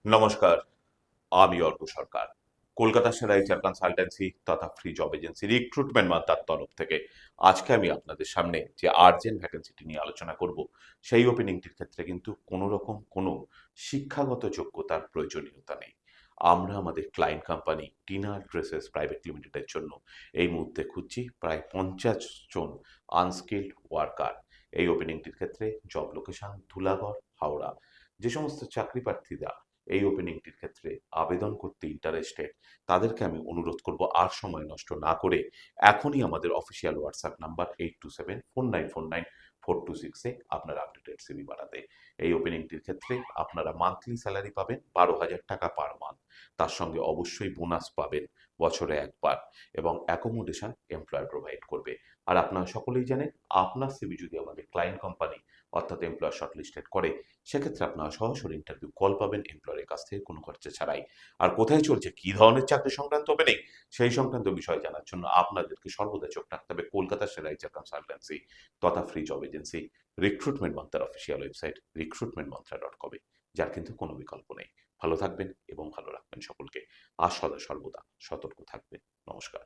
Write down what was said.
নমস্কার, আমি অর্ক সরকার। কলকাতা সেরা এইচআর কনসালটেন্সি তথা ফ্রি জব এজেন্সি রিক্রুটমেন্ট মাদ্দার তরফ থেকে আজকে আমি আপনাদের সামনে যে আর্জেন্ট ভ্যাকেন্সিটি নিয়ে আলোচনা করব, সেই ওপেনিংটির ক্ষেত্রে কিন্তু কোনো রকম কোনো শিক্ষাগত যোগ্যতার প্রয়োজনীয়তা নেই। আমরা আমাদের ক্লায়েন্ট কোম্পানি টিনার ড্রেসেস প্রাইভেট লিমিটেডের জন্য এই মুহূর্তে খুঁজছি প্রায় 50 জন আনস্কিল্ড ওয়ার্কার। এই ওপেনিংটির ক্ষেত্রে জব লোকেশন ধুলাগড়, হাওড়া। যে সমস্ত চাকরি প্রার্থীরা এই ওপেনিংটির ক্ষেত্রে আবেদন করতে ইন্টারেস্টেড, তাদেরকে আমি অনুরোধ করব আর সময় নষ্ট না করে এখনই আমাদের অফিসিয়াল হোয়াটসঅ্যাপ নাম্বার 8274949426-এ আপনার আপডেটেড সিভি পাঠাতে। এই ওপেনিংটির ক্ষেত্রে আপনারা মান্থলি স্যালারি পাবেন 12,000 টাকা পার মান্থ। তার সঙ্গে অবশ্যই বোনাস পাবেন বছরে একবার, এবং অ্যাকোমোডেশন এমপ্লয়ার প্রোভাইড করবে। আর আপনারা সকলেই জানেন, আপনার সিভি যদি আমাদের ক্লায়েন্ট কোম্পানি অর্থাৎ এমপ্লয়ার শর্টলিস্টেড করে, সেক্ষেত্রে আপনারা সরাসরি ইন্টারভিউ কল পাবেন এমপ্লয়ারের কাছ থেকে কোনো খরচা ছাড়াই। আর কোথায় চলছে, কি ধরনের চাকরি সংক্রান্ত ওপেনিং, সেই সংক্রান্ত বিষয় জানার জন্য আপনাদেরকে সর্বদা চোখ রাখতে হবে কলকাতার সেরা এইচআর কনসালটেন্সি তথা ফ্রি জব এজেন্সি রিক্রুটমেন্ট মন্ত্রার অফিসিয়াল ওয়েবসাইট recruitmentmantra.com-এ, যার কিন্তু কোনো বিকল্প নেই। ভালো থাকবেন এবং ভালো রাখবেন সকলকে, আর সদা সর্বদা সতর্ক থাকবেন। নমস্কার।